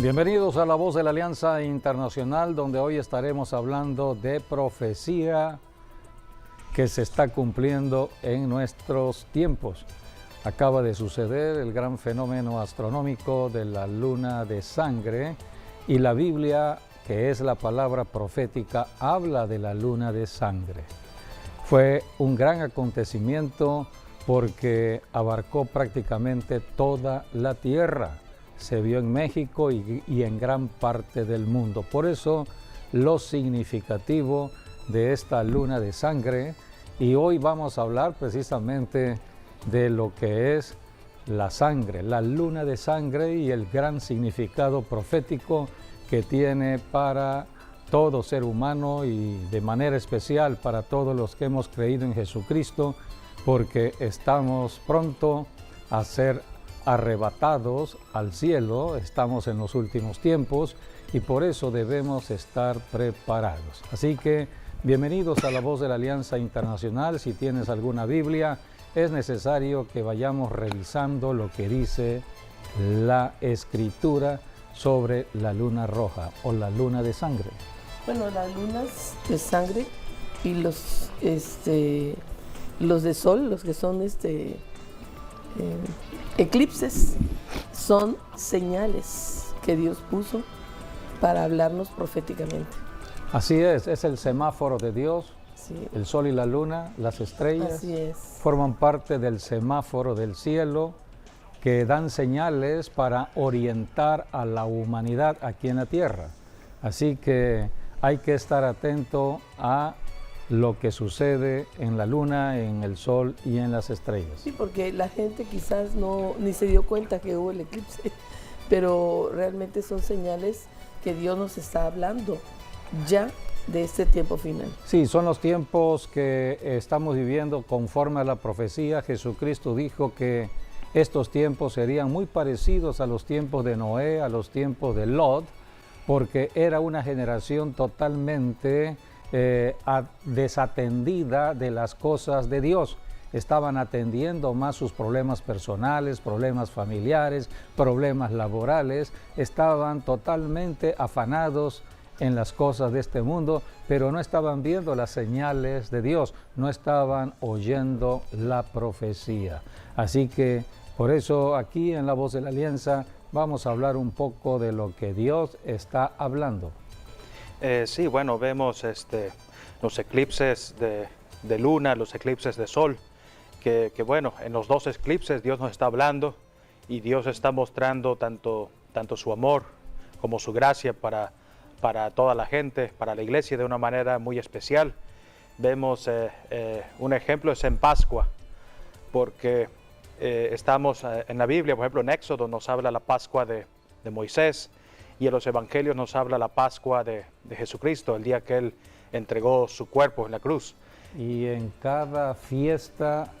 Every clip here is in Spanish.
Bienvenidos a La Voz de la Alianza Internacional, donde hoy estaremos hablando de profecía que se está cumpliendo en nuestros tiempos. Acaba de suceder el gran fenómeno astronómico de la luna de sangre y la Biblia, que es la palabra profética, habla de la luna de sangre. Fue un gran acontecimiento porque abarcó prácticamente toda la tierra. Se vio en México y en gran parte del mundo. Por eso lo significativo de esta luna de sangre, y hoy vamos a hablar precisamente de lo que es la sangre, la luna de sangre y el gran significado profético que tiene para todo ser humano y de manera especial para todos los que hemos creído en Jesucristo, porque estamos pronto a ser arrebatados al cielo, estamos en los últimos tiempos y por eso debemos estar preparados. Así que bienvenidos a La Voz de la Alianza Internacional. Si tienes alguna Biblia, es necesario que vayamos revisando lo que dice la Escritura sobre la luna roja o la luna de sangre. Bueno, las lunas de sangre y los de sol, los que son eclipses, son señales que Dios puso para hablarnos proféticamente. Así es el semáforo de Dios. Sí. El sol y la luna, las estrellas, Así es. forman parte del semáforo del cielo que dan señales para orientar a la humanidad aquí en la tierra. Así que hay que estar atento a lo que sucede en la luna, en el sol y en las estrellas. Sí, porque la gente quizás ni se dio cuenta que hubo el eclipse, pero realmente son señales que Dios nos está hablando ya de este tiempo final. Sí, son los tiempos que estamos viviendo conforme a la profecía. Jesucristo dijo que estos tiempos serían muy parecidos a los tiempos de Noé, a los tiempos de Lot, porque era una generación totalmente desatendida de las cosas de Dios. Estaban atendiendo más sus problemas personales, problemas familiares, problemas laborales. Estaban totalmente afanados en las cosas de este mundo, pero no estaban viendo las señales de Dios, no estaban oyendo la profecía. Así que por eso aquí en La Voz de la Alianza vamos a hablar un poco de lo que Dios está hablando. Sí, bueno, vemos los eclipses de luna, los eclipses de sol, que bueno, en los dos eclipses Dios nos está hablando y Dios está mostrando tanto su amor como su gracia para toda la gente, para la iglesia de una manera muy especial. Vemos un ejemplo es en Pascua, porque estamos en la Biblia, por ejemplo en Éxodo nos habla la Pascua de Moisés, y en los evangelios nos habla la Pascua de Jesucristo, el día que Él entregó su cuerpo en la cruz. Y en cada fiesta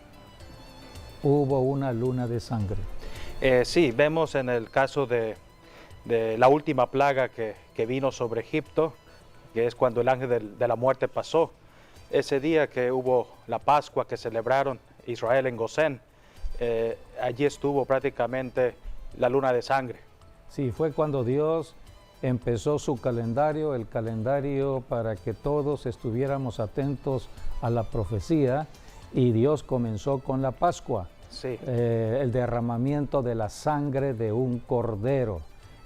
hubo una luna de sangre. Sí, vemos en el caso de la última plaga que vino sobre Egipto, que es cuando el ángel de la muerte pasó. Ese día que hubo la Pascua que celebraron Israel en Gosén, allí estuvo prácticamente la luna de sangre. Sí, fue cuando Dios empezó su calendario, el calendario para que todos estuviéramos atentos a la profecía, y Dios comenzó con la Pascua, Sí. El derramamiento de la sangre de un cordero.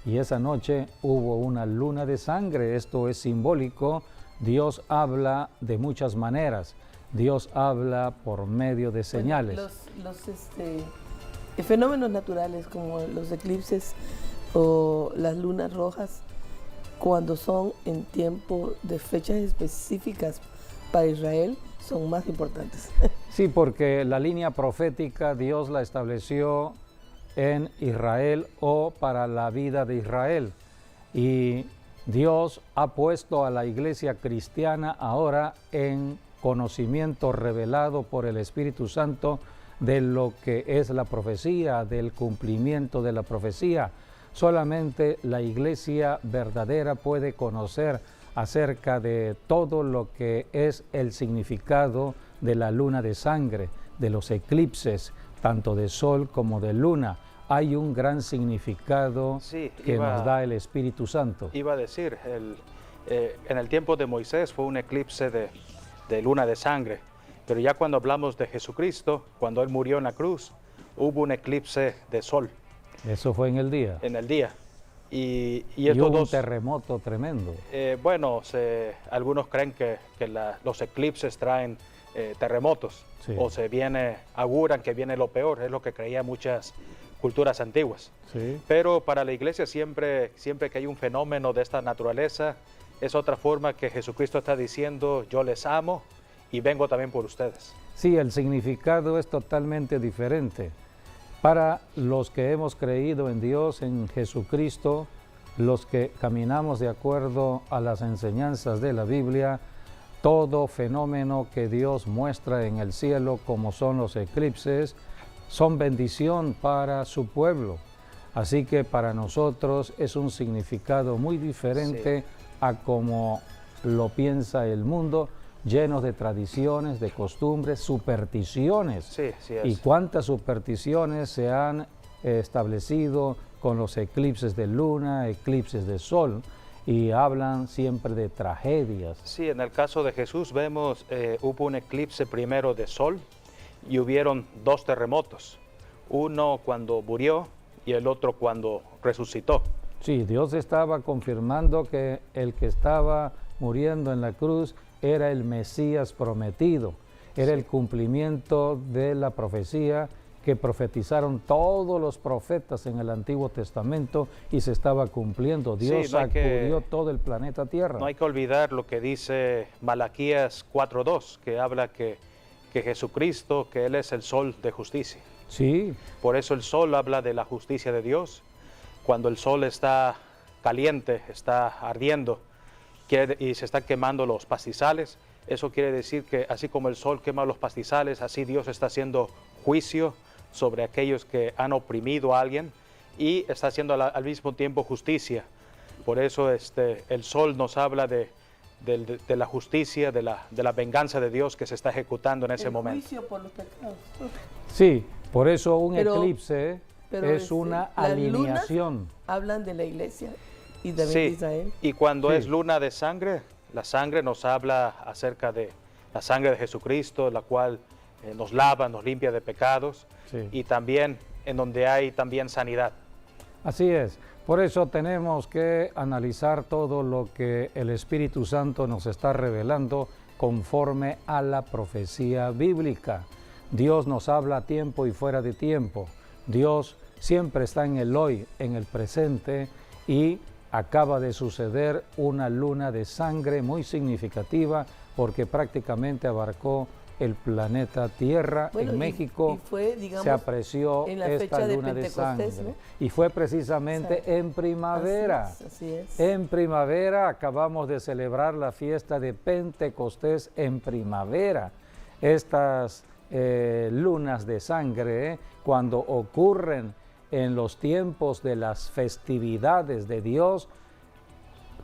Y esa noche hubo una luna de sangre. Esto es simbólico. Dios habla de muchas maneras. Dios habla por medio de señales. Bueno, los fenómenos naturales como los eclipses o las lunas rojas, cuando son en tiempo de fechas específicas para Israel, son más importantes. Sí, porque la línea profética Dios la estableció en Israel o para la vida de Israel. Y Dios ha puesto a la iglesia cristiana ahora en conocimiento revelado por el Espíritu Santo de lo que es la profecía, del cumplimiento de la profecía. Solamente la iglesia verdadera puede conocer acerca de todo lo que es el significado de la luna de sangre, de los eclipses, tanto de sol como de luna. hay un gran significado Sí, que nos da el Espíritu Santo. Iba a decir, en el tiempo de Moisés fue un eclipse de luna de sangre, pero ya cuando hablamos de Jesucristo, cuando Él murió en la cruz, hubo un eclipse de sol Eso fue en el día. en el día. Y Y estos hubo un dos, terremoto tremendo. bueno, algunos creen que los eclipses traen terremotos, Sí. o auguran que viene lo peor, es lo que creían muchas culturas antiguas. Sí. Pero para la iglesia siempre que hay un fenómeno de esta naturaleza, es otra forma que Jesucristo está diciendo, yo les amo y vengo también por ustedes. Sí, el significado es totalmente diferente. Para los que hemos creído en Dios, en Jesucristo, los que caminamos de acuerdo a las enseñanzas de la Biblia, todo fenómeno que Dios muestra en el cielo, como son los eclipses, son bendición para su pueblo. Así que para nosotros es un significado muy diferente a como lo piensa el mundo, llenos de tradiciones, de costumbres, supersticiones. Sí, sí es. Y cuántas supersticiones se han establecido con los eclipses de luna, eclipses de sol, y hablan siempre de tragedias. Sí, en el caso de Jesús vemos, hubo un eclipse primero de sol y hubieron dos terremotos, uno cuando murió y el otro cuando resucitó. Sí, Dios estaba confirmando que el que estaba muriendo en la cruz era el Mesías prometido, era el cumplimiento de la profecía que profetizaron todos los profetas en el Antiguo Testamento y se estaba cumpliendo. Dios sacudió todo el planeta Tierra. No hay que olvidar lo que dice Malaquías 4:2, que habla que Jesucristo, que Él es el sol de justicia. Sí, Por eso el sol habla de la justicia de Dios. Cuando el sol está caliente, está ardiendo y se están quemando los pastizales, eso quiere decir que así como el sol quema los pastizales, así Dios está haciendo juicio sobre aquellos que han oprimido a alguien y está haciendo al mismo tiempo justicia. Por eso el sol nos habla de la justicia, de la venganza de Dios que se está ejecutando en ese momento. Juicio por los pecados. sí, por eso un Pero eclipse es una las alineación. lunas hablan de la iglesia y también de Sí, Israel. y cuando Sí. es luna de sangre, la sangre nos habla acerca de la sangre de Jesucristo, la cual nos lava, nos limpia de pecados, Sí. y también en donde hay también sanidad. Así es, por eso tenemos que analizar todo lo que el Espíritu Santo nos está revelando conforme a la profecía bíblica. Dios nos habla a tiempo y fuera de tiempo. Dios siempre está en el hoy, en el presente, y acaba de suceder una luna de sangre muy significativa porque prácticamente abarcó el planeta Tierra. Bueno, en y México fue, digamos, se apreció en la esta fecha de luna de Pentecostés, sangre. ¿no? Y fue precisamente en primavera. Así es. En primavera acabamos de celebrar la fiesta de Pentecostés en primavera. Estas lunas de sangre, cuando ocurren en los tiempos de las festividades de Dios,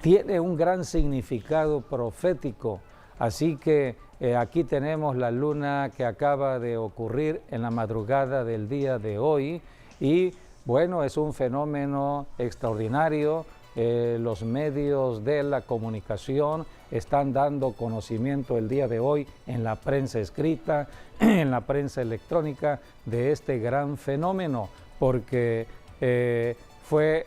tiene un gran significado profético. Así que aquí tenemos la luna que acaba de ocurrir en la madrugada del día de hoy y bueno, es un fenómeno extraordinario. Los medios de la comunicación están dando conocimiento el día de hoy en la prensa escrita, en la prensa electrónica de este gran fenómeno, porque fue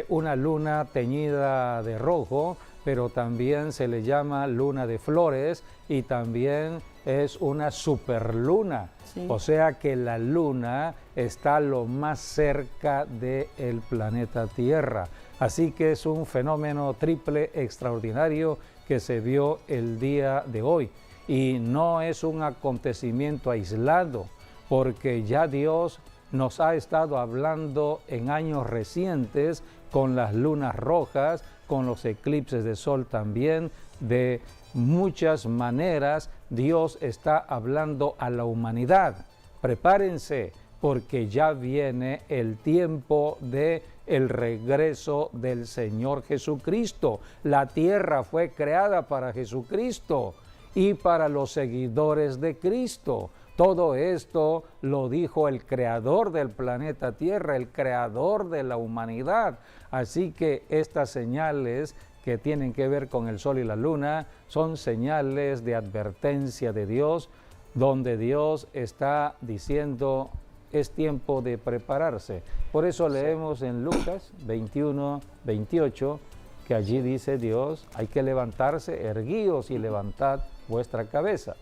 una luna teñida de rojo, pero también se le llama luna de flores y también es una superluna. Sí. O sea que la luna está lo más cerca del planeta Tierra. Así que es un fenómeno triple extraordinario que se vio el día de hoy. Y no es un acontecimiento aislado, porque ya Dios nos ha estado hablando en años recientes con las lunas rojas, con los eclipses de sol también, de muchas maneras Dios está hablando a la humanidad. Prepárense, porque ya viene el tiempo de el regreso del Señor Jesucristo. La tierra fue creada para Jesucristo y para los seguidores de Cristo. Todo esto lo dijo el creador del planeta Tierra, el creador de la humanidad. Así que estas señales que tienen que ver con el sol y la luna son señales de advertencia de Dios, donde Dios está diciendo es tiempo de prepararse. Por eso leemos en Lucas 21, 28, que allí dice Dios, hay que levantarse, erguíos y levantad vuestra cabeza.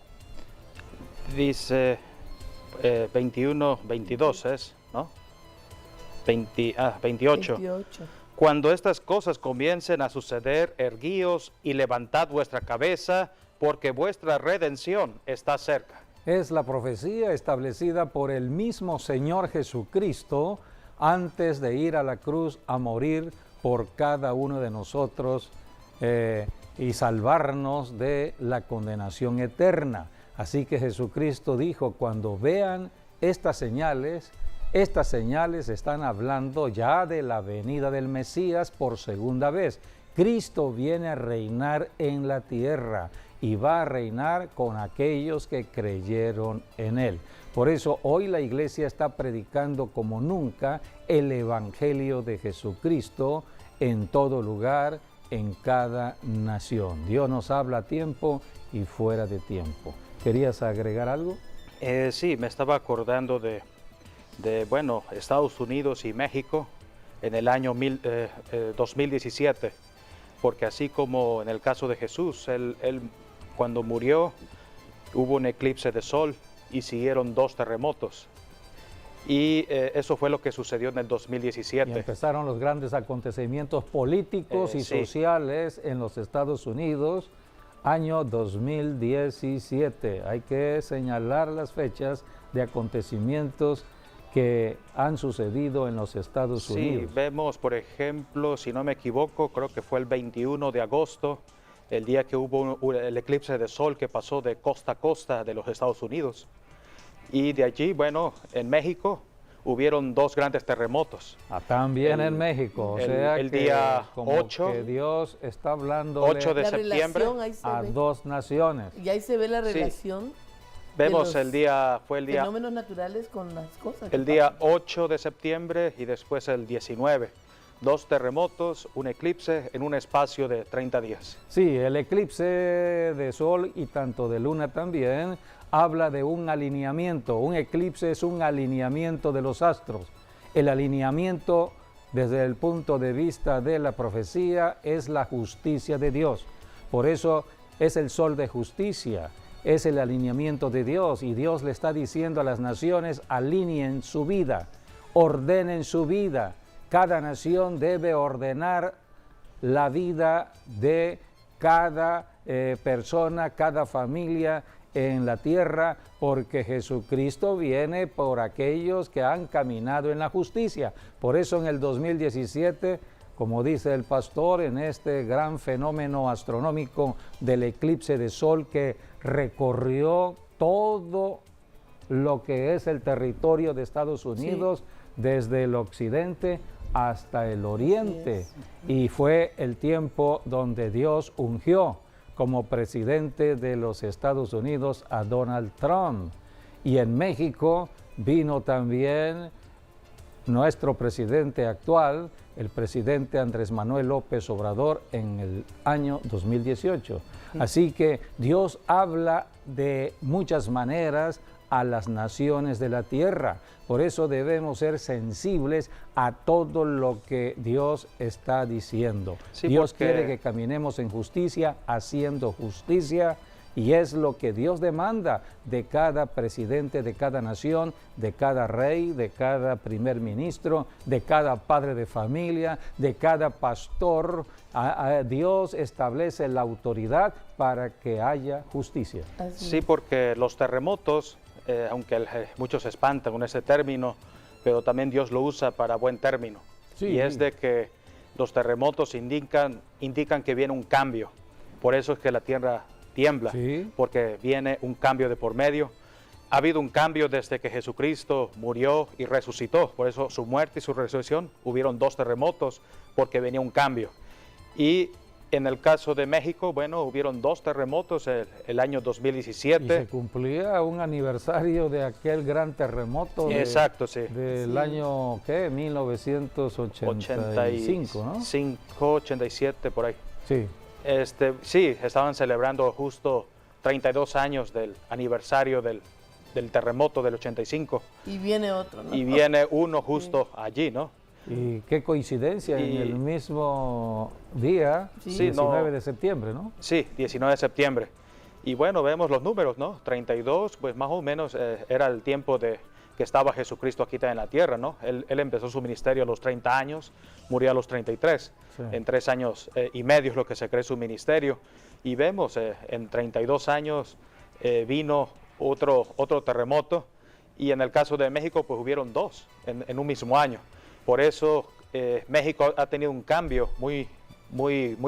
Dice 21, 22 es, ¿no? 28. 28. Cuando estas cosas comiencen a suceder, erguíos y levantad vuestra cabeza, porque vuestra redención está cerca. Es la profecía establecida por el mismo Señor Jesucristo antes de ir a la cruz a morir por cada uno de nosotros y salvarnos de la condenación eterna. Así que Jesucristo dijo, cuando vean estas señales están hablando ya de la venida del Mesías por segunda vez. Cristo viene a reinar en la tierra y va a reinar con aquellos que creyeron en Él. Por eso hoy la iglesia está predicando como nunca el Evangelio de Jesucristo en todo lugar, en cada nación. Dios nos habla a tiempo y fuera de tiempo. ¿Querías agregar algo? Sí, me estaba acordando de Estados Unidos y México en el año 2017, porque así como en el caso de Jesús, él cuando murió hubo un eclipse de sol y siguieron 2 terremotos. Y eso fue lo que sucedió en el 2017. Y empezaron los grandes acontecimientos políticos y sí. sociales en los Estados Unidos, año 2017. Hay que señalar las fechas de acontecimientos que han sucedido en los Estados Unidos. Sí, vemos, por ejemplo, si no me equivoco, creo que fue el 21 de agosto, el día que hubo el eclipse de sol que pasó de costa a costa de los Estados Unidos. Y de allí, bueno, en México hubieron 2 grandes terremotos. También en México, o sea el que día como 8, que Dios está hablando 8 de La septiembre. relación, ahí se a ve. 2 naciones. Y ahí se ve la Sí. relación Vemos de los fue el día fenómenos naturales con las cosas. que El día pasan. 8 de septiembre y después el 19. 2 terremotos, un eclipse en un espacio de 30 días. Sí, el eclipse de sol y tanto de luna también habla de un alineamiento. Un eclipse es un alineamiento de los astros. El alineamiento desde el punto de vista de la profecía es la justicia de Dios. Por eso es el sol de justicia. Es el alineamiento de Dios y Dios le está diciendo a las naciones, alineen su vida, ordenen su vida. Cada nación debe ordenar la vida de cada persona, cada familia en la tierra, porque Jesucristo viene por aquellos que han caminado en la justicia. Por eso en el 2017, como dice el pastor, en este gran fenómeno astronómico del eclipse de sol que recorrió todo lo que es el territorio de Estados Unidos, desde el occidente hasta el oriente. Y fue el tiempo donde Dios ungió como presidente de los Estados Unidos a Donald Trump. Y en México vino también nuestro presidente actual, el presidente Andrés Manuel López Obrador, en el año 2018. Así que Dios habla de muchas maneras a las naciones de la tierra. Por eso debemos ser sensibles a todo lo que Dios está diciendo. Sí, Dios porque quiere que caminemos en justicia, haciendo justicia, y es lo que Dios demanda de cada presidente, de cada nación, de cada rey, de cada primer ministro, de cada padre de familia, de cada pastor. Dios establece la autoridad para que haya justicia. Sí, porque los terremotos, aunque muchos se espantan con ese término, pero también Dios lo usa para buen término. Sí. Y es de que los terremotos indican que viene un cambio. Por eso es que la tierra tiembla, Sí. porque viene un cambio de por medio. Ha habido un cambio desde que Jesucristo murió y resucitó. Por eso su muerte y su resurrección hubieron 2 terremotos, porque venía un cambio. Y En el caso de México, bueno, hubieron 2 terremotos el año Y 2017. se cumplía un aniversario de aquel gran terremoto Exacto, sí. del Sí. año, ¿qué? 1985, ¿no? 85, 87, por ahí. Sí. Sí, estaban celebrando justo 32 años del aniversario del terremoto del 85. Y viene otro, ¿no? Y viene uno justo allí, ¿no? Y qué coincidencia, en Y- el mismo día, Sí. Sí, 19 no. de septiembre, ¿no? Sí, 19 de septiembre. Y bueno, vemos los números, ¿no? 32, pues más o menos era el tiempo de que estaba Jesucristo aquí en la tierra, ¿no? Él empezó su ministerio a los 30 años, murió a los 33. Sí. En 3 años y medio es lo que se cree su ministerio. Y vemos, en 32 años vino otro terremoto. Y en el caso de México, pues hubieron 2 en un mismo año. Por eso México ha tenido un cambio muy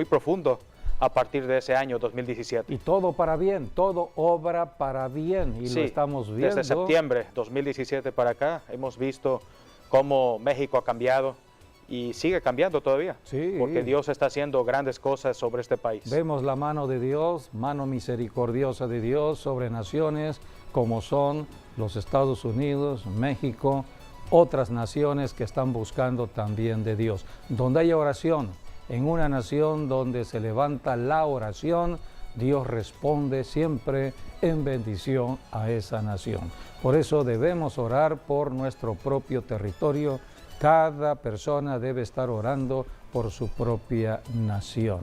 profundo a partir de ese año 2017. Y todo para bien, todo obra para bien, y Sí, lo estamos viendo. desde septiembre 2017 para acá hemos visto cómo México ha cambiado y sigue cambiando todavía, Sí. porque Dios está haciendo grandes cosas sobre este país. Vemos la mano de Dios, mano misericordiosa de Dios sobre naciones como son los Estados Unidos, México, otras naciones que están buscando también de Dios. Donde hay oración, en una nación donde se levanta la oración, Dios responde siempre en bendición a esa nación. Por eso debemos orar por nuestro propio territorio. Cada persona debe estar orando por su propia nación.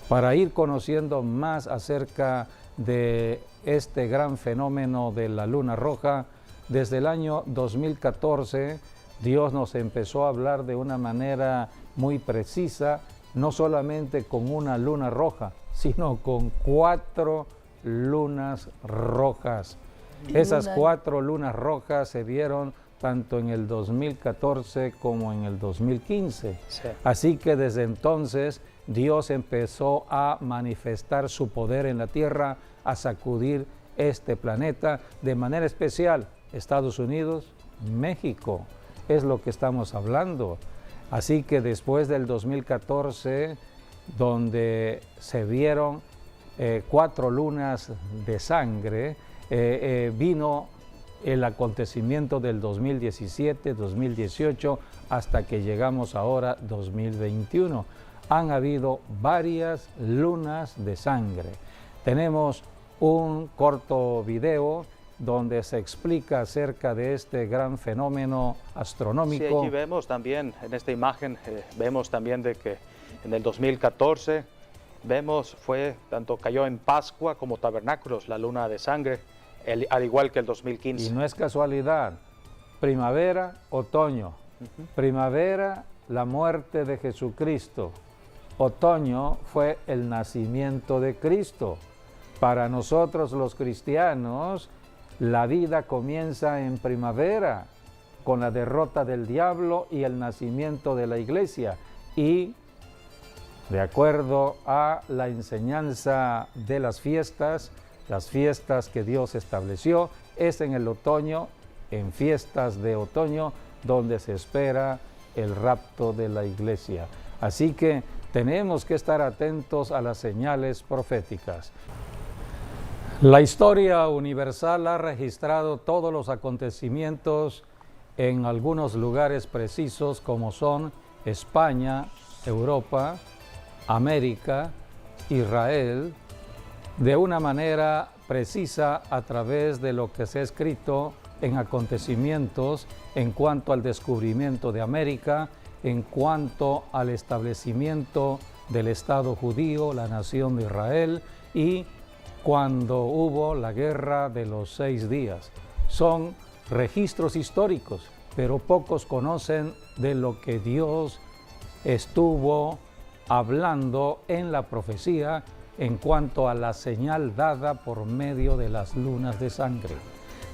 Para ir conociendo más acerca de este gran fenómeno de la luna roja, desde el año 2014 Dios nos empezó a hablar de una manera muy precisa, no solamente con una luna roja, sino con 4 lunas rojas. Y Esas luna- 4 lunas rojas se vieron tanto en el 2014 como en el 2015. Sí. Así que desde entonces Dios empezó a manifestar su poder en la tierra, a sacudir este planeta, de manera especial Estados Unidos, México, es lo que estamos hablando. Así que después del 2014, donde se vieron 4 lunas de sangre, vino el acontecimiento del 2017, 2018, hasta que llegamos ahora 2021. Han habido varias lunas de sangre. Tenemos un corto video donde se explica acerca de este gran fenómeno Sí, astronómico. aquí vemos también, en esta imagen, vemos también de que en el 2014, vemos, cayó en Pascua como tabernáculos la luna de sangre, al igual que el 2015. Y no es casualidad. Primavera, otoño. Primavera, la muerte de Jesucristo. Otoño fue el nacimiento de Cristo. Para nosotros los cristianos, la vida comienza en primavera, con la derrota del diablo y el nacimiento de la iglesia. Y de acuerdo a la enseñanza de las fiestas que Dios estableció, es en el otoño, en fiestas de otoño, donde se espera el rapto de la iglesia. Así que tenemos que estar atentos a las señales proféticas. La historia universal ha registrado todos los acontecimientos en algunos lugares precisos como son España, Europa, América, Israel, de una manera precisa a través de lo que se ha escrito en acontecimientos en cuanto al descubrimiento de América, en cuanto al establecimiento del Estado judío, la nación de Israel, y cuando hubo la guerra de los 6 días. Son registros históricos, pero pocos conocen de lo que Dios estuvo hablando en la profecía en cuanto a la señal dada por medio de las lunas de sangre.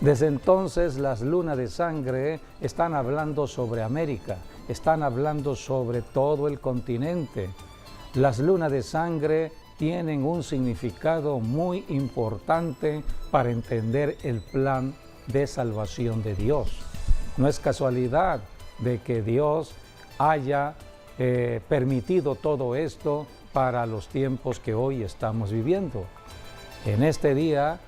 Desde entonces las lunas de sangre están hablando sobre América, están hablando sobre todo el continente. Las lunas de sangre tienen un significado muy importante para entender el plan de salvación de Dios. No es casualidad de que Dios haya permitido todo esto para los tiempos que hoy estamos viviendo. En este día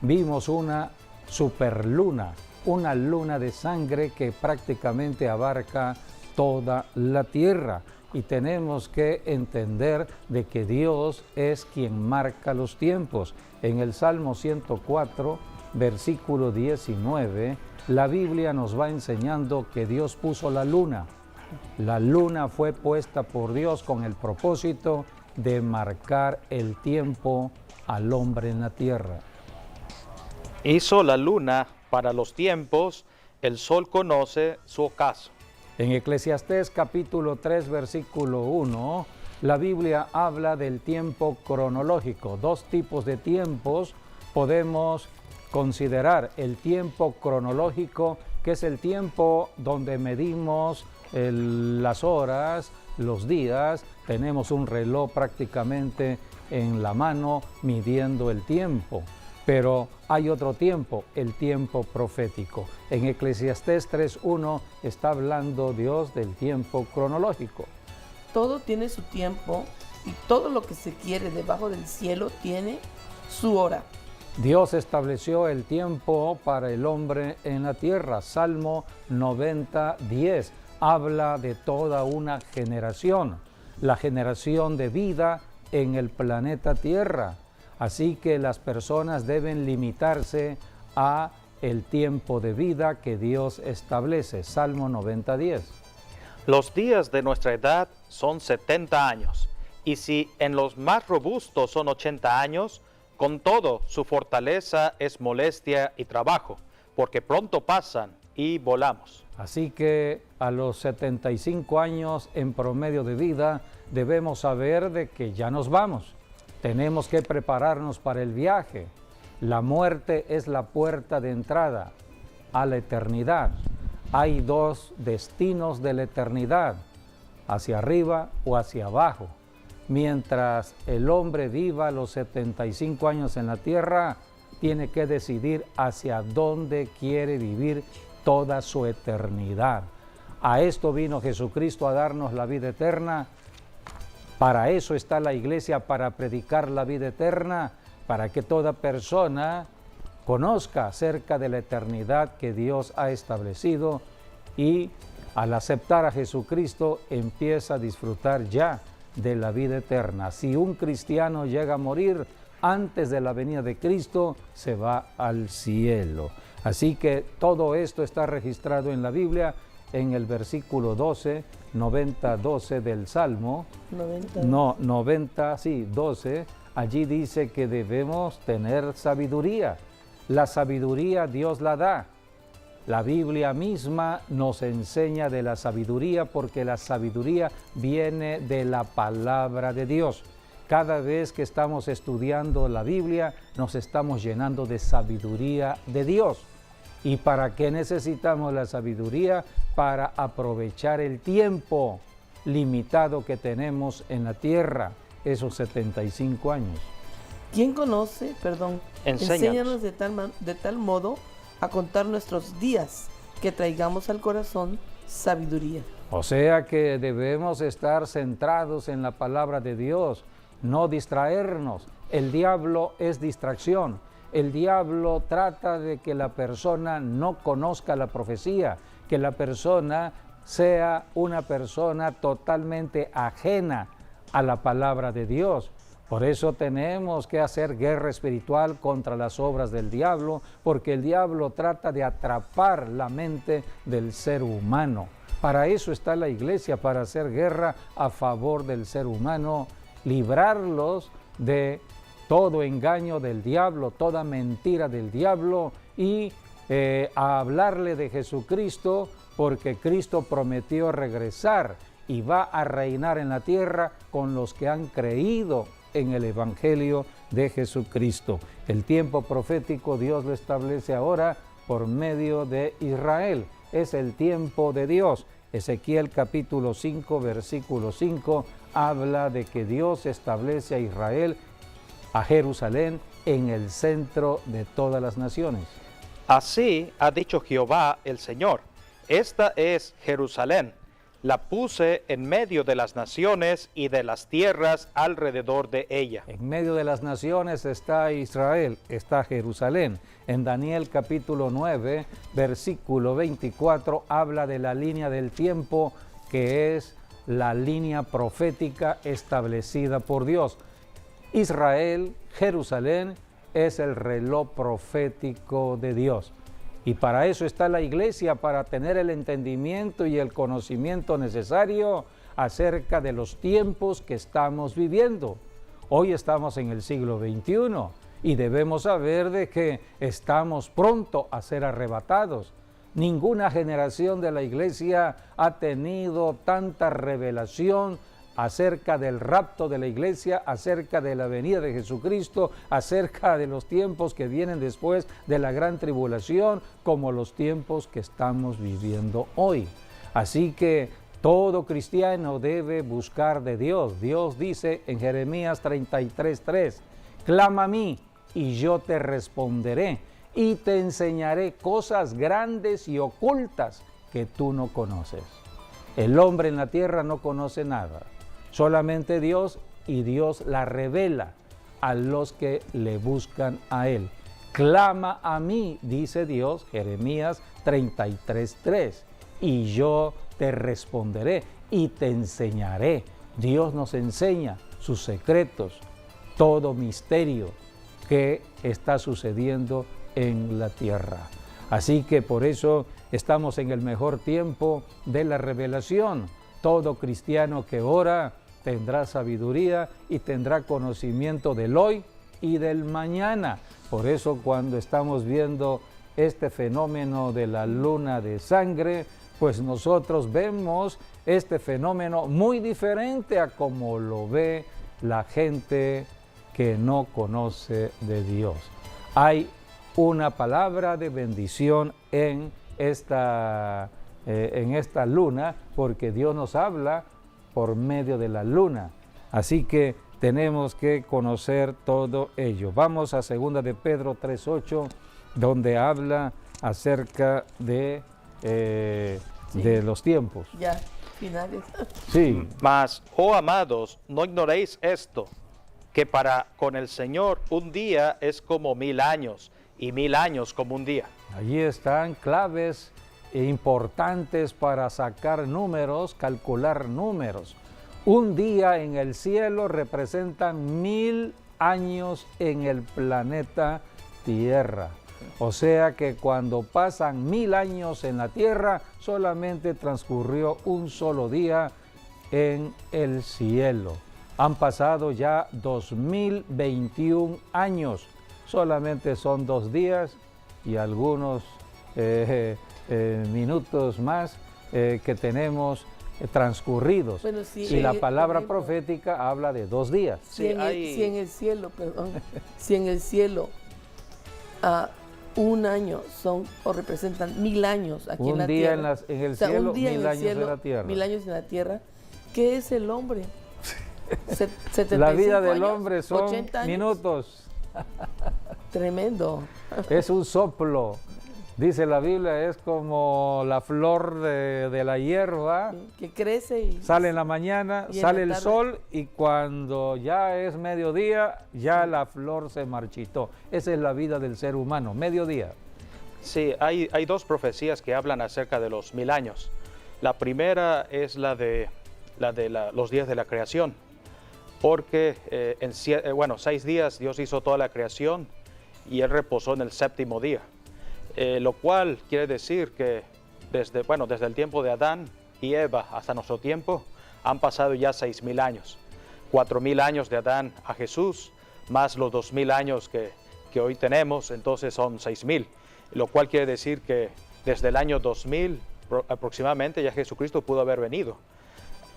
vimos una superluna, una luna de sangre que prácticamente abarca toda la tierra. Y tenemos que entender de que Dios es quien marca los tiempos. En el Salmo 104, versículo 19, la Biblia nos va enseñando que Dios puso la luna. La luna fue puesta por Dios con el propósito de marcar el tiempo al hombre en la tierra. Hizo la luna para los tiempos, el sol conoce su ocaso. En Eclesiastés capítulo 3, versículo 1, la Biblia habla del tiempo cronológico. Dos tipos de tiempos podemos considerar. El tiempo cronológico, que es el tiempo donde medimos las horas, los días, tenemos un reloj prácticamente en la mano midiendo el tiempo. Pero hay otro tiempo, el tiempo profético. En Eclesiastés 3:1 está hablando Dios del tiempo cronológico. Todo tiene su tiempo y todo lo que se quiere debajo del cielo tiene su hora. Dios estableció el tiempo para el hombre en la tierra. Salmo 90:10 habla de toda una generación, la generación de vida en el planeta Tierra. Así que las personas deben limitarse a el tiempo de vida que Dios establece. Salmo 90:10. Los días de nuestra edad son 70 años, y si en los más robustos son 80 años, con todo su fortaleza es molestia y trabajo, porque pronto pasan y volamos. Así que a los 75 años en promedio de vida debemos saber de que ya nos vamos. Tenemos que prepararnos para el viaje. La muerte es la puerta de entrada a la eternidad. Hay dos destinos de la eternidad, hacia arriba o hacia abajo. Mientras el hombre viva los 75 años en la tierra, tiene que decidir hacia dónde quiere vivir toda su eternidad. A esto vino Jesucristo, a darnos la vida eterna. Para eso está la iglesia, para predicar la vida eterna, para que toda persona conozca acerca de la eternidad que Dios ha establecido y al aceptar a Jesucristo empieza a disfrutar ya de la vida eterna. Si un cristiano llega a morir antes de la venida de Cristo, se va al cielo. Así que todo esto está registrado en la Biblia, en el versículo 90:12 del Salmo. 12. Allí dice que debemos tener sabiduría. La sabiduría Dios la da. La Biblia misma nos enseña de la sabiduría porque la sabiduría viene de la palabra de Dios. Cada vez que estamos estudiando la Biblia, nos estamos llenando de sabiduría de Dios. ¿Y para qué necesitamos la sabiduría? Para aprovechar el tiempo limitado que tenemos en la tierra, esos 75 años. ¿Quién conoce? Enséñanos de tal modo a contar nuestros días, que traigamos al corazón sabiduría. O sea que debemos estar centrados en la palabra de Dios, no distraernos. El diablo es distracción. El diablo trata de que la persona no conozca la profecía, que la persona sea una persona totalmente ajena a la palabra de Dios. Por eso tenemos que hacer guerra espiritual contra las obras del diablo, porque el diablo trata de atrapar la mente del ser humano. Para eso está la iglesia, para hacer guerra a favor del ser humano, librarlos de todo engaño del diablo, toda mentira del diablo y a hablarle de Jesucristo, porque Cristo prometió regresar y va a reinar en la tierra con los que han creído en el Evangelio de Jesucristo. El tiempo profético Dios lo establece ahora por medio de Israel. Es el tiempo de Dios. Ezequiel capítulo 5, versículo 5, habla de que Dios establece a Israel, a Jerusalén, en el centro de todas las naciones. Así ha dicho Jehová el Señor: esta es Jerusalén, la puse en medio de las naciones y de las tierras alrededor de ella. En medio de las naciones está Israel, está Jerusalén. En Daniel capítulo 9, versículo 24, habla de la línea del tiempo que es la línea profética establecida por Dios. Israel, Jerusalén, es el reloj profético de Dios. Y para eso está la iglesia, para tener el entendimiento y el conocimiento necesario acerca de los tiempos que estamos viviendo. Hoy estamos en el siglo XXI y debemos saber de que estamos pronto a ser arrebatados. Ninguna generación de la iglesia ha tenido tanta revelación acerca del rapto de la iglesia, acerca de la venida de Jesucristo, acerca de los tiempos que vienen después de la gran tribulación, como los tiempos que estamos viviendo hoy. Así que todo cristiano debe buscar de Dios. Dios dice en Jeremías 33:3, clama a mí y yo te responderé y te enseñaré cosas grandes y ocultas que tú no conoces. El hombre en la tierra no conoce nada. Solamente Dios, y Dios la revela a los que le buscan a Él. Clama a mí, dice Dios, Jeremías 33:3, y yo te responderé y te enseñaré. Dios nos enseña sus secretos, todo misterio que está sucediendo en la tierra. Así que por eso estamos en el mejor tiempo de la revelación. Todo cristiano que ora tendrá sabiduría y tendrá conocimiento del hoy y del mañana. Por eso cuando estamos viendo este fenómeno de la luna de sangre, pues nosotros vemos este fenómeno muy diferente a como lo ve la gente que no conoce de Dios. Hay una palabra de bendición en esta luna, porque Dios nos habla por medio de la luna. Así que tenemos que conocer todo ello. Vamos a 2 de Pedro 3:8, donde habla acerca de los tiempos. Ya, finales. Sí. Mas, oh amados, no ignoréis esto, que para con el Señor un día es como 1000 años, y 1000 años como un día. Allí están claves importantes para sacar números, calcular números. Un día en el cielo representan 1000 años en el planeta Tierra. O sea que cuando pasan 1000 años en la Tierra, solamente transcurrió un solo día en el cielo. Han pasado ya 2021 años. Solamente son 2 días y algunos minutos más que tenemos transcurridos. Bueno, sí, y la palabra ejemplo, profética habla de 2 días. Si en el cielo, si en el cielo un año son o representan 1000 años aquí en la tierra. Un día en el cielo, 1000 años en la tierra. 1000 años en la tierra. ¿Qué es el hombre? La vida del años, hombre son 80 años. minutos. Tremendo. Es un soplo. Dice la Biblia, es como la flor de la hierba. Que crece y sale en la mañana, y en sale la el tarde. sol y cuando ya es mediodía, ya la flor se marchitó. Esa es la vida del ser humano, mediodía. Sí, hay 2 profecías que hablan acerca de los 1000 años. La primera es la de los días de la creación, porque en 6 días Dios hizo toda la creación y Él reposó en el 7º día. Lo cual quiere decir que desde el tiempo de Adán y Eva hasta nuestro tiempo han pasado ya 6000 años. 4000 años de Adán a Jesús, más los 2000 años que hoy tenemos, entonces son 6000. Lo cual quiere decir que desde el año 2000 aproximadamente ya Jesucristo pudo haber venido.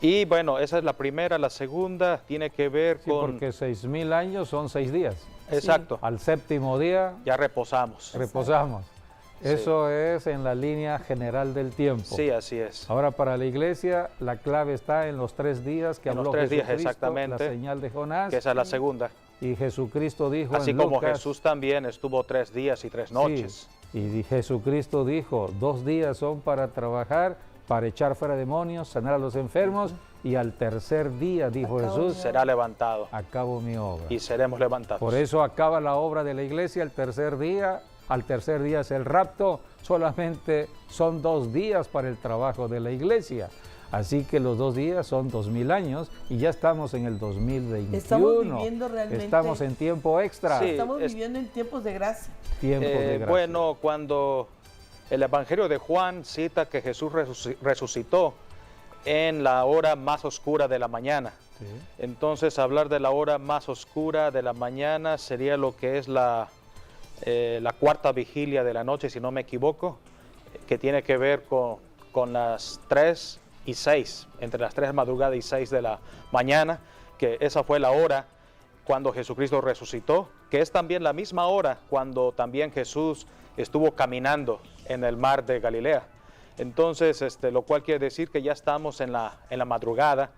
Y bueno, esa es la primera. La segunda tiene que ver Sí, con... porque 6000 años son 6 días. Exacto, Al 7º día ya reposamos. reposamos. Sí. Eso es en la línea general del tiempo. Sí, así es. Ahora para la iglesia la clave está en los 3 días que En los habló 3 días, Jesucristo, exactamente. la señal de Jonás. Que esa es la segunda. Y Jesucristo dijo Así en como Lucas, Jesús también estuvo 3 días y 3 noches. Sí, y Jesucristo dijo, 2 días son para trabajar para echar fuera demonios, sanar a los enfermos, y al tercer día, dijo Jesús, será levantado acabo mi obra. y seremos levantados. Por eso acaba la obra de la iglesia al tercer día es el rapto, solamente son 2 días para el trabajo de la iglesia. Así que los 2 días son 2000 años y ya estamos en el 2021. Estamos viviendo realmente. Estamos en tiempo extra. Sí. Estamos viviendo en tiempos de gracia. Tiempo de gracia. Bueno, cuando el Evangelio de Juan cita que Jesús resucitó en la hora más oscura de la mañana. Sí. Entonces, hablar de la hora más oscura de la mañana sería lo que es la cuarta vigilia de la noche, si no me equivoco, que tiene que ver con las 3 y 6, entre las 3 de madrugada y 6 de la mañana, que esa fue la hora cuando Jesucristo resucitó, que es también la misma hora cuando también Jesús estuvo caminando en el mar de Galilea. Entonces, lo cual quiere decir que ya estamos en la madrugada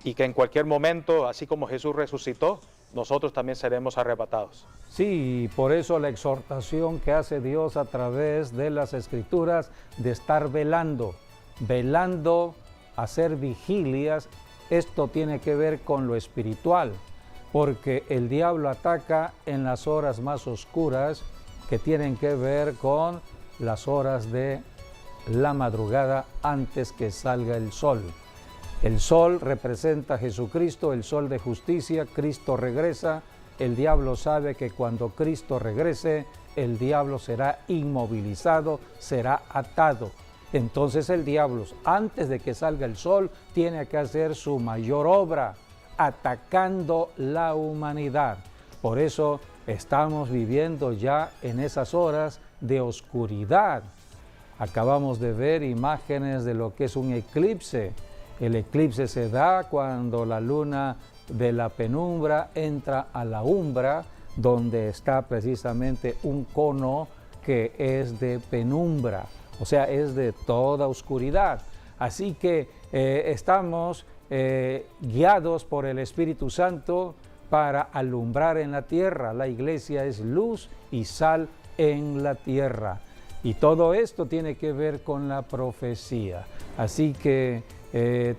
y que en cualquier momento, así como Jesús resucitó, nosotros también seremos arrebatados. Sí, por eso la exhortación que hace Dios a través de las Escrituras de estar velando, hacer vigilias, esto tiene que ver con lo espiritual, porque el diablo ataca en las horas más oscuras que tienen que ver con las horas de la madrugada antes que salga el sol. El sol representa a Jesucristo, el sol de justicia. Cristo regresa. El diablo sabe que cuando Cristo regrese, el diablo será inmovilizado, será atado. Entonces el diablo, antes de que salga el sol, tiene que hacer su mayor obra, atacando la humanidad. Por eso estamos viviendo ya en esas horas de oscuridad. Acabamos de ver imágenes de lo que es un eclipse. El eclipse se da cuando la luna de la penumbra entra a la umbra, donde está precisamente un cono que es de penumbra, o sea, es de toda oscuridad. Así que estamos guiados por el Espíritu Santo para alumbrar en la tierra. La iglesia es luz y sal en la tierra. Y todo esto tiene que ver con la profecía. Así que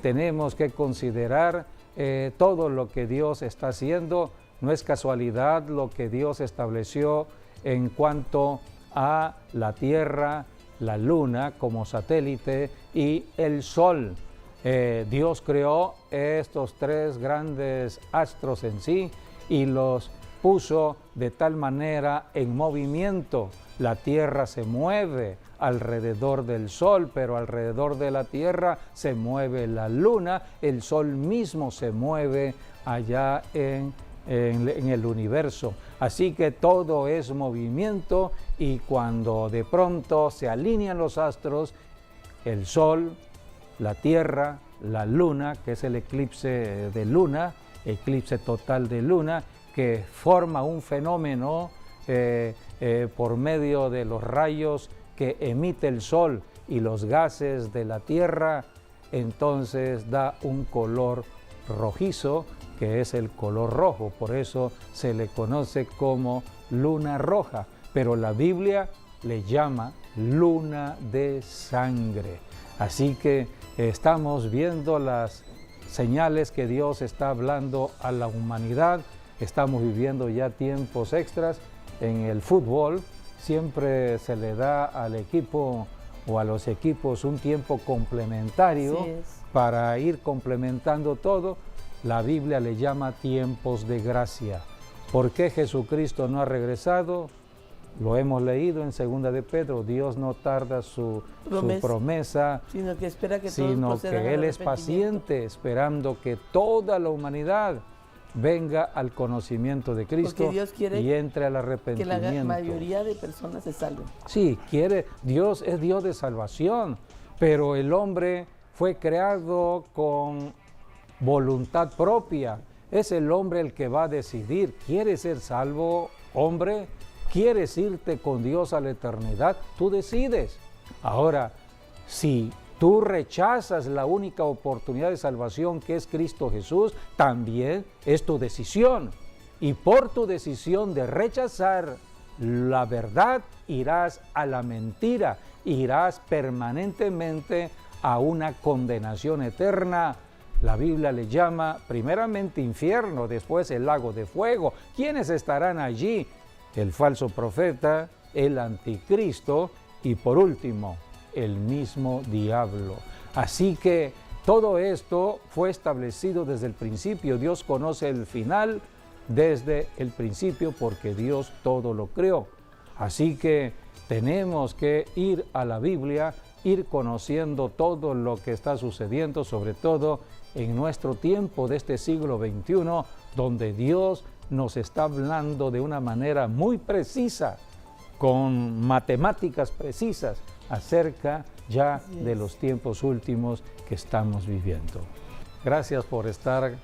tenemos que considerar todo lo que Dios está haciendo. No es casualidad lo que Dios estableció en cuanto a la tierra, la luna como satélite y el sol. Dios creó estos 3 grandes astros en sí y los puso de tal manera en movimiento. La tierra se mueve alrededor del sol, pero alrededor de la tierra se mueve la luna, el sol mismo se mueve allá en el universo. Así que todo es movimiento, y cuando de pronto se alinean los astros, el sol, la tierra, la luna, que es el eclipse de luna, eclipse total de luna, que forma un fenómeno por medio de los rayos que emite el sol y los gases de la tierra, entonces da un color rojizo, que es el color rojo. Por eso se le conoce como luna roja, pero la Biblia le llama luna de sangre. Así que estamos viendo las señales que Dios está hablando a la humanidad. Estamos viviendo ya tiempos extras. En el fútbol siempre se le da al equipo o a los equipos un tiempo complementario para ir complementando todo. La Biblia le llama tiempos de gracia. ¿Por qué Jesucristo no ha regresado? Lo hemos leído en 2 de Pedro. Dios no tarda su promesa, sino que espera que sino que Él es paciente, esperando que toda la humanidad venga al conocimiento de Cristo y entre al arrepentimiento. Que la mayoría de personas se salven. Sí, Dios es Dios de salvación, pero el hombre fue creado con voluntad propia. Es el hombre el que va a decidir. ¿Quieres ser salvo, hombre? ¿Quieres irte con Dios a la eternidad? Tú decides. Ahora, si tú rechazas la única oportunidad de salvación, que es Cristo Jesús, también es tu decisión. Y por tu decisión de rechazar la verdad, irás a la mentira, irás permanentemente a una condenación eterna. La Biblia le llama primeramente infierno, después el lago de fuego. ¿Quiénes estarán allí? El falso profeta, el anticristo y por último, el mismo diablo. Así que todo esto fue establecido desde el principio. Dios conoce el final desde el principio porque Dios todo lo creó. Así que tenemos que ir a la Biblia, ir conociendo todo lo que está sucediendo, sobre todo en nuestro tiempo de este siglo XXI, donde Dios nos está hablando de una manera muy precisa, con matemáticas precisas, acerca ya de los tiempos últimos que estamos viviendo. Gracias por estar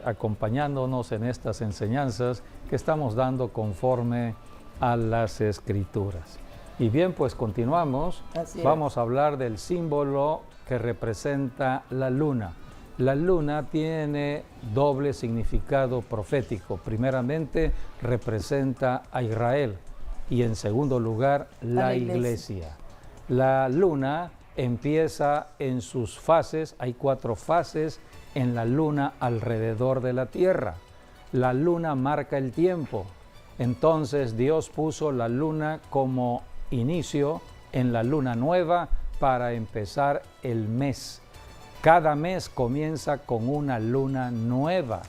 acompañándonos en estas enseñanzas que estamos dando conforme a las Escrituras. Y bien, pues continuamos. Vamos a hablar del símbolo que representa la luna. La luna tiene doble significado profético. Primeramente, representa a Israel y en segundo lugar, la iglesia. La luna empieza en sus fases, hay 4 fases en la luna alrededor de la tierra. La luna marca el tiempo. Entonces Dios puso la luna como inicio en la luna nueva para empezar el mes. Cada mes comienza con una luna nueva.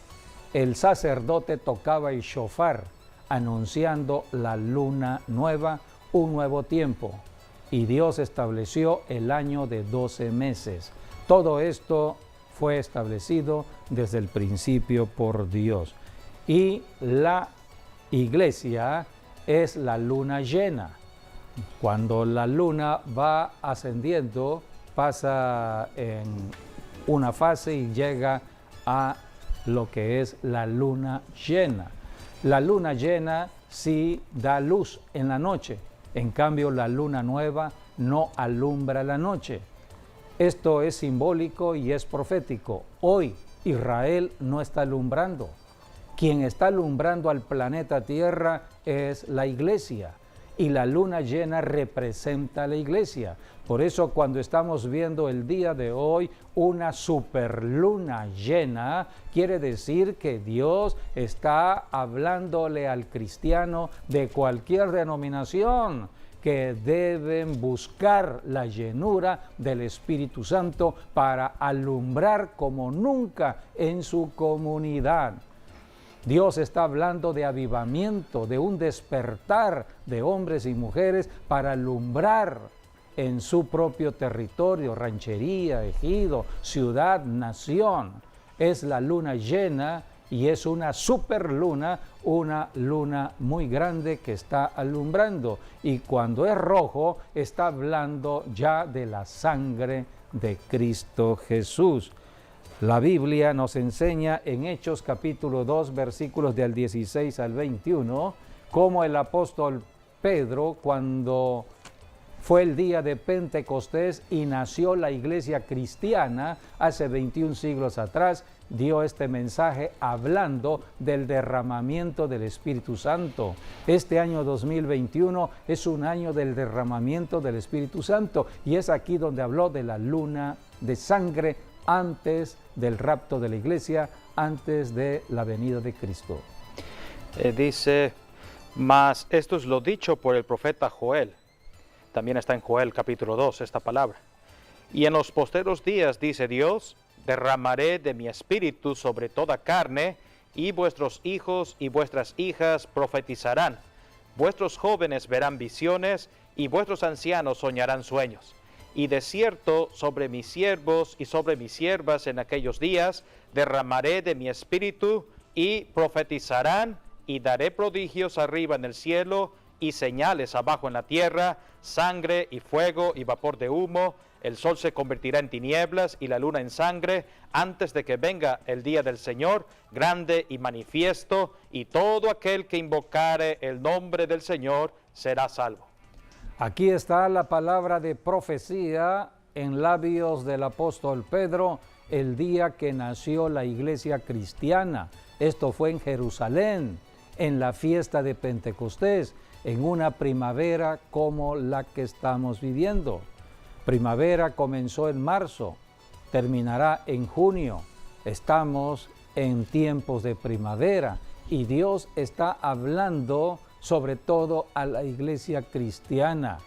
El sacerdote tocaba el shofar, anunciando la luna nueva, un nuevo tiempo. Y Dios estableció el año de 12 meses. Todo esto fue establecido desde el principio por Dios. Y la iglesia es la luna llena. Cuando la luna va ascendiendo, pasa en una fase y llega a lo que es la luna llena. La luna llena sí da luz en la noche, en cambio la luna nueva no alumbra la noche. Esto es simbólico y es profético. Hoy Israel no está alumbrando. Quien está alumbrando al planeta Tierra es la iglesia. Y la luna llena representa a la iglesia. Por eso cuando estamos viendo el día de hoy una superluna llena, quiere decir que Dios está hablándole al cristiano de cualquier denominación que deben buscar la llenura del Espíritu Santo para alumbrar como nunca en su comunidad. Dios está hablando de avivamiento, de un despertar de hombres y mujeres para alumbrar en su propio territorio, ranchería, ejido, ciudad, nación. Es la luna llena y es una superluna, una luna muy grande que está alumbrando. Y cuando es rojo, está hablando ya de la sangre de Cristo Jesús. La Biblia nos enseña en Hechos capítulo 2, versículos del 16 al 21, cómo el apóstol Pedro, cuando fue el día de Pentecostés y nació la iglesia cristiana hace 21 siglos atrás, dio este mensaje hablando del derramamiento del Espíritu Santo. Este año 2021 es un año del derramamiento del Espíritu Santo y es aquí donde habló de la luna de sangre antes del rapto de la iglesia, antes de la venida de Cristo. Dice, mas esto es lo dicho por el profeta Joel. También está en Joel capítulo 2 esta palabra. Y en los posteros días, dice Dios, derramaré de mi espíritu sobre toda carne, y vuestros hijos y vuestras hijas profetizarán. Vuestros jóvenes verán visiones, y vuestros ancianos soñarán sueños. Y de cierto sobre mis siervos y sobre mis siervas en aquellos días derramaré de mi espíritu y profetizarán y daré prodigios arriba en el cielo y señales abajo en la tierra, sangre y fuego y vapor de humo. El sol se convertirá en tinieblas y la luna en sangre antes de que venga el día del Señor, grande y manifiesto, y todo aquel que invocare el nombre del Señor será salvo. Aquí está la palabra de profecía en labios del apóstol Pedro el día que nació la iglesia cristiana. Esto fue en Jerusalén, en la fiesta de Pentecostés, en una primavera como la que estamos viviendo. Primavera comenzó en marzo, terminará en junio. Estamos en tiempos de primavera y Dios está hablando sobre todo a la iglesia cristiana.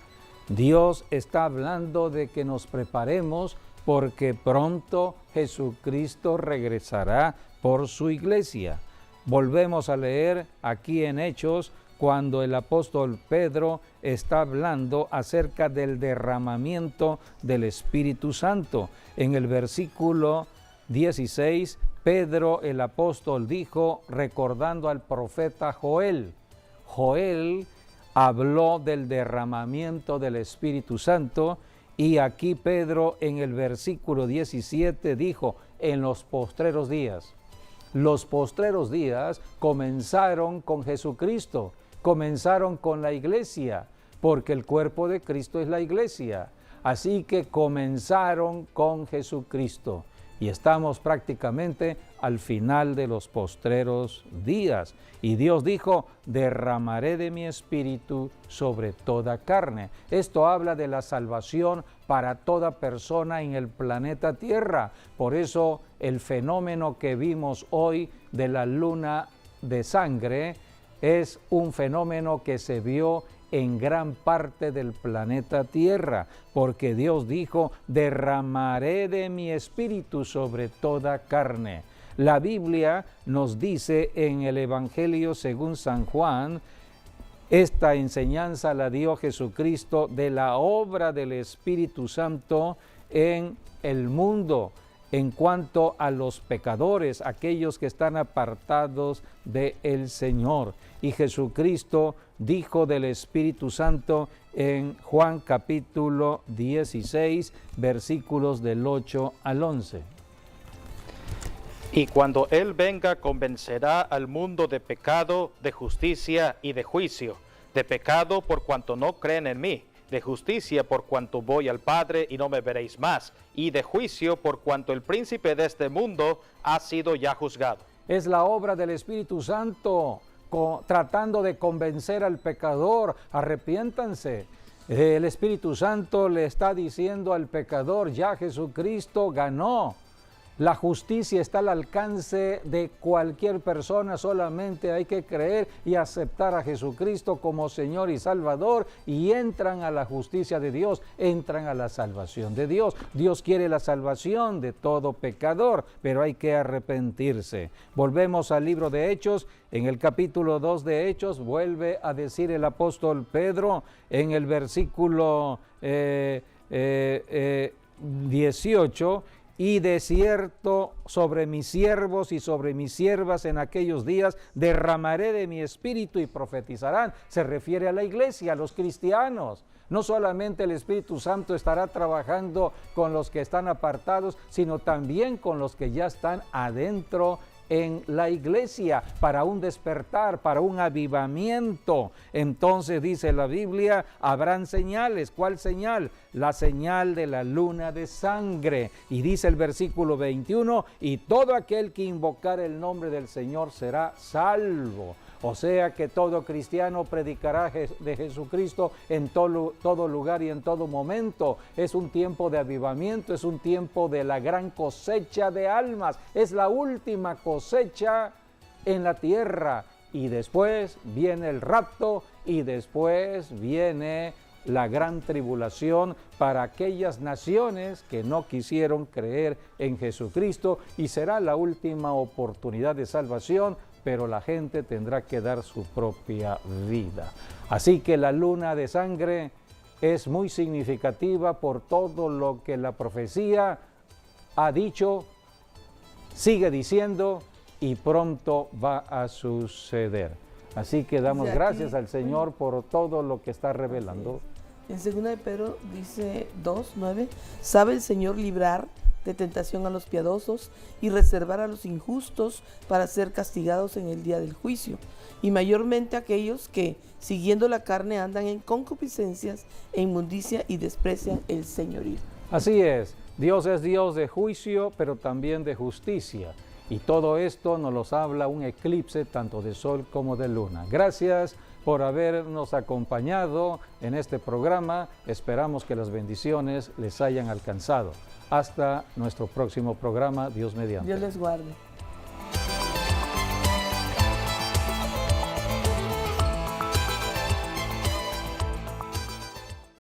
Dios está hablando de que nos preparemos porque pronto Jesucristo regresará por su iglesia. Volvemos a leer aquí en Hechos cuando el apóstol Pedro está hablando acerca del derramamiento del Espíritu Santo. En el versículo 16, Pedro el apóstol dijo, recordando al profeta Joel. Joel habló del derramamiento del Espíritu Santo y aquí Pedro en el versículo 17 dijo, en los postreros días. Los postreros días comenzaron con Jesucristo, comenzaron con la iglesia, porque el cuerpo de Cristo es la iglesia. Así que comenzaron con Jesucristo y estamos prácticamente al final de los postreros días. Y Dios dijo, derramaré de mi espíritu sobre toda carne. Esto habla de la salvación para toda persona en el planeta Tierra. Por eso el fenómeno que vimos hoy de la luna de sangre es un fenómeno que se vio en gran parte del planeta Tierra, porque Dios dijo, derramaré de mi espíritu sobre toda carne. La Biblia nos dice en el Evangelio según San Juan, esta enseñanza la dio Jesucristo de la obra del Espíritu Santo en el mundo, en cuanto a los pecadores, aquellos que están apartados del Señor. Y Jesucristo dijo del Espíritu Santo en Juan capítulo 16, versículos del 8 al 11. Y cuando Él venga, convencerá al mundo de pecado, de justicia y de juicio. De pecado por cuanto no creen en mí, de justicia por cuanto voy al Padre y no me veréis más, y de juicio por cuanto el príncipe de este mundo ha sido ya juzgado. Es la obra del Espíritu Santo, tratando de convencer al pecador, arrepiéntanse. El Espíritu Santo le está diciendo al pecador, ya Jesucristo ganó. La justicia está al alcance de cualquier persona, solamente hay que creer y aceptar a Jesucristo como Señor y Salvador y entran a la justicia de Dios, entran a la salvación de Dios. Dios quiere la salvación de todo pecador, pero hay que arrepentirse. Volvemos al libro de Hechos, en el capítulo 2 de Hechos, vuelve a decir el apóstol Pedro en el versículo 18, y de cierto sobre mis siervos y sobre mis siervas en aquellos días derramaré de mi espíritu y profetizarán. Se refiere a la iglesia, a los cristianos. No solamente el Espíritu Santo estará trabajando con los que están apartados, sino también con los que ya están adentro en la iglesia, para un despertar, para un avivamiento. Entonces dice la Biblia, habrán señales. ¿Cuál señal? La señal de la luna de sangre. Y dice el versículo 21, y todo aquel que invocar el nombre del Señor será salvo. O sea que todo cristiano predicará de Jesucristo en todo lugar y en todo momento. Es un tiempo de avivamiento, es un tiempo de la gran cosecha de almas. Es la última cosecha en la tierra. Y después viene el rapto y después viene la gran tribulación para aquellas naciones que no quisieron creer en Jesucristo. Y será la última oportunidad de salvación, pero la gente tendrá que dar su propia vida. Así que la luna de sangre es muy significativa por todo lo que la profecía ha dicho, sigue diciendo y pronto va a suceder. Así que damos gracias al Señor por todo lo que está revelando. En 2 de Pedro dice 2:9, sabe el Señor librar de tentación a los piadosos y reservar a los injustos para ser castigados en el día del juicio, y mayormente aquellos que, siguiendo la carne, andan en concupiscencias e inmundicia y desprecian el señorío. Así es Dios de juicio, pero también de justicia, y todo esto nos los habla un eclipse tanto de sol como de luna. Gracias por habernos acompañado en este programa. Esperamos que las bendiciones les hayan alcanzado. Hasta nuestro próximo programa, Dios mediante. Dios les guarde.